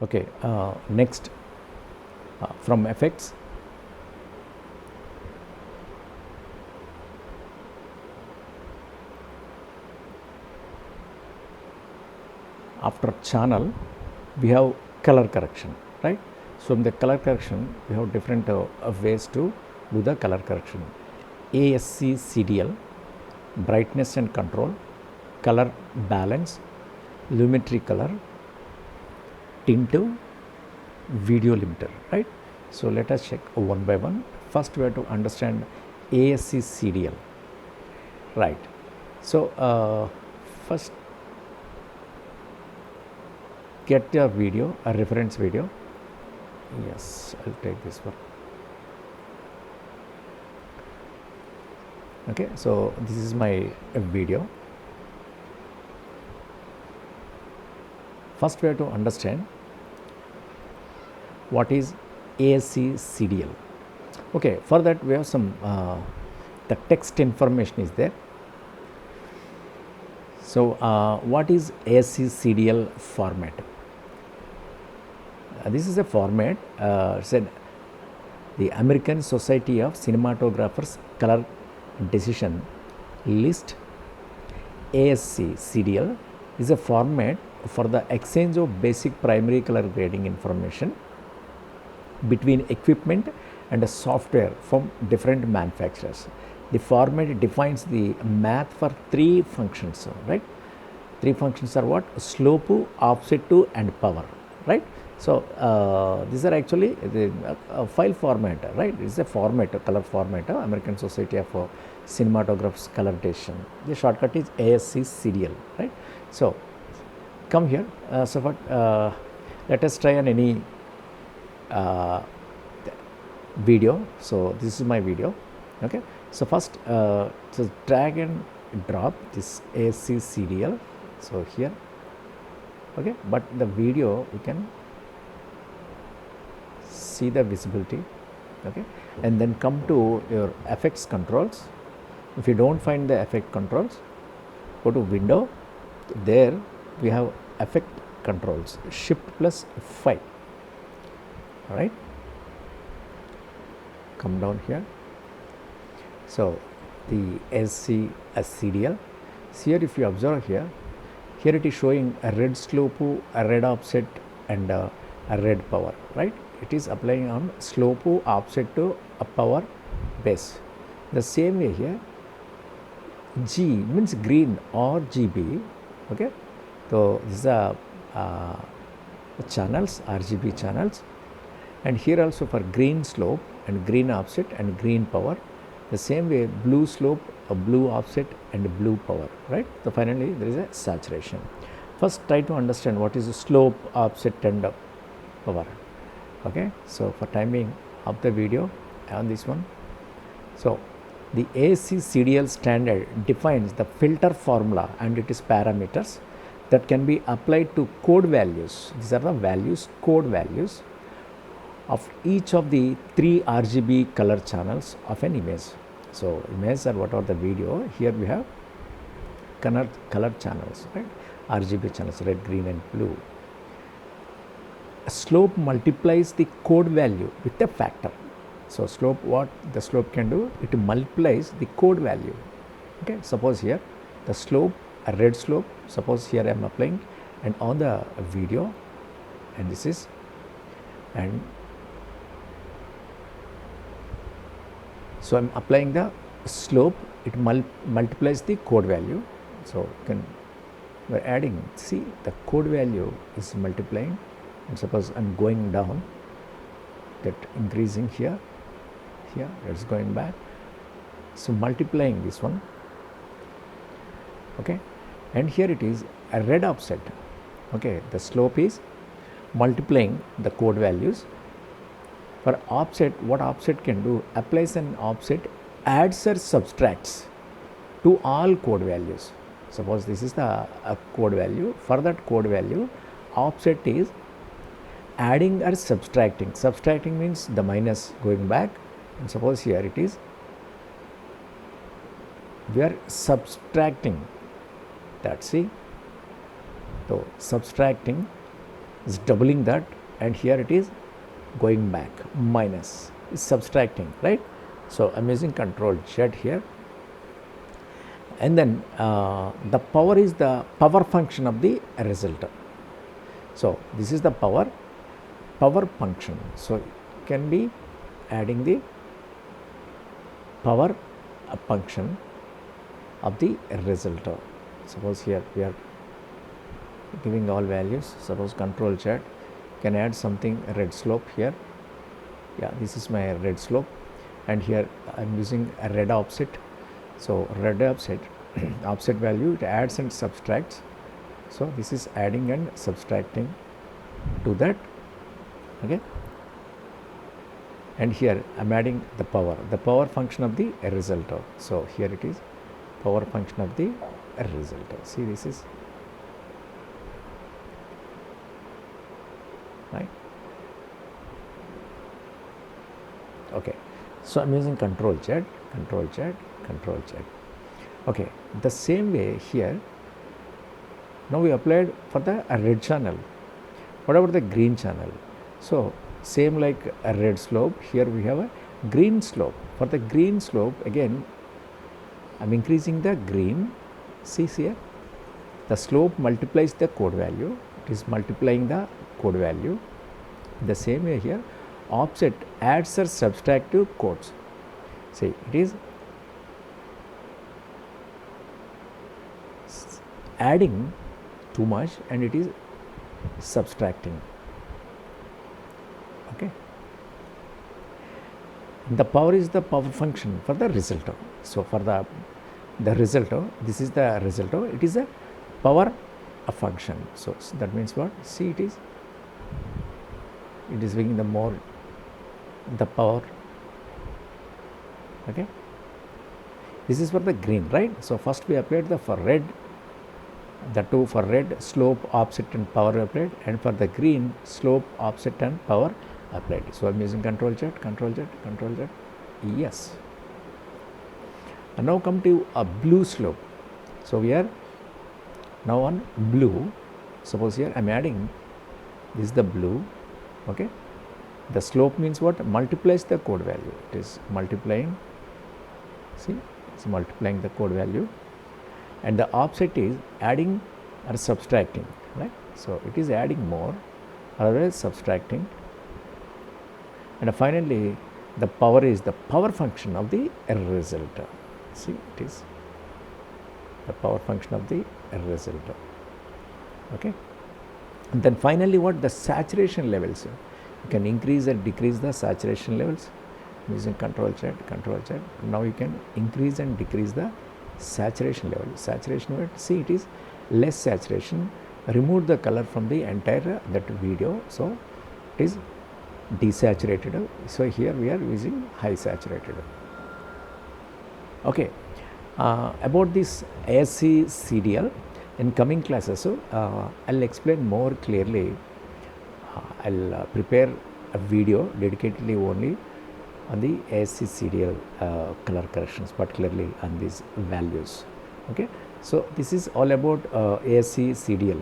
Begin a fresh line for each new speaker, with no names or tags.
Okay, next from effects, after channel we have color correction, right? So in the color correction we have different ways to do the color correction. ASC CDL, brightness and control, color balance, lumetri color, tint, video limiter, right? So let us check one by one. First we have to understand ASC CDL, right? So first get your video, a reference video. Yes, I'll take this one. Okay, so this is my video. First we have to understand what is ASC CDL. Okay, for that we have some the text information is there. So what is ASC CDL format? This is a format said the American Society of Cinematographers color decision list. ASC CDL is a format for the exchange of basic primary color grading information between equipment and a software from different manufacturers. The format defines the math for three functions, right? Three functions are what? Slope, offset, and power, right? So these are actually the file format, right? It's a format, a color format, American Society of Cinematographers color decision. The shortcut is ASC CDL, right? So come here. Let us try on any video. So this is my video. Okay. So first, so drag and drop this ASC CDL. So here, okay. But the video you can see the visibility, okay, and then come to your effects controls. If you don't find the effect controls, go to window. There we have effect controls, shift plus 5, all right. Come down here. So the ASC CDL. Here if you observe here it is showing a red slope, a red offset, and a red power, right? It is applying on slope, offset to a power base. The same way here, G means green or GB, okay. So these are channels, RGB channels, and here also for green slope and green offset and green power. The same way blue slope, a blue offset, and blue power, right? So finally there is a saturation. First try to understand what is the slope, offset, and power. Okay, so for timing of the video on this one. So the ASC CDL standard defines the filter formula and its parameters that can be applied to code values. These are the values, code values of each of the 3 RGB color channels of an image. So image are what are the video. Here we have color channels, right? RGB channels, red, green, and blue. Slope multiplies the code value with a factor. So slope, what the slope can do, it multiplies the code value. Okay, suppose here the slope, a red slope, suppose here I am applying, and on the video, and this is, and so I am applying the slope, it multiplies the code value. So you can, we are adding, see the code value is multiplying, and suppose I am going down, that increasing here, it's going back, so multiplying this one, okay, and here it is a red offset, okay, the slope is multiplying the code values. For offset, what offset can do, applies an offset, adds or subtracts to all code values. Suppose this is the code value, for that code value offset is adding or subtracting. Subtracting means the minus going back, and suppose here it is, we are subtracting that, see, so subtracting is doubling that, and here it is going back, minus is subtracting, right? So I'm using Control Z here, and then the power is the power function of the resulter. So this is the power function. So can be adding the power function of the resulter. Suppose here we are giving all values. Suppose Control Z, can add something red slope here. Yeah, this is my red slope, and here I am using a red offset. So red offset offset value, it adds and subtracts. So this is adding and subtracting to that, okay. And here I am adding the power function of the resulter. So here it is power function of the resulter. See, this is right. Okay, so I'm using Control Z, Control Z, Control Z. Okay, the same way here. Now we applied for the red channel. What about the green channel? So same like a red slope, here we have a green slope. For the green slope, again I'm increasing the green. See here, the slope multiplies the code value. It is multiplying the code value. The same way here, offset adds or subtractive codes. See, it is adding too much and it is subtracting, okay. The power is the power function for the resulter. So for the resulter, this is the resulter, it is a power function. So that means what? See, it is giving the more the power, okay. This is for the green, right? So first we applied the for red, the two for red, slope, offset and power applied, and for the green, slope, offset and power applied. So I'm using Control Z, Control Z, Control Z. Yes. And now come to a blue slope. So we are now on blue. Suppose here I'm adding, this is the blue, okay. The slope means what? Multiplies the code value. It is multiplying, see, it's multiplying the code value. And the offset is adding or subtracting, right? So it is adding more, otherwise subtracting. And finally, the power is the power function of the resulter. See, it is the power function of the resulter, okay. And then finally, what? The saturation levels. You can increase or decrease the saturation levels using Control Z, Control Z. Now you can increase and decrease the saturation level. Saturation level, see, it is less saturation. Remove the color from the entire that video. So it is desaturated. So here we are using high saturated. Okay. About this ASC CDL in coming classes, so I'll explain more clearly. I'll prepare a video dedicatedly only on the ASC CDL color corrections, particularly on these values, okay. So this is all about ASC CDL.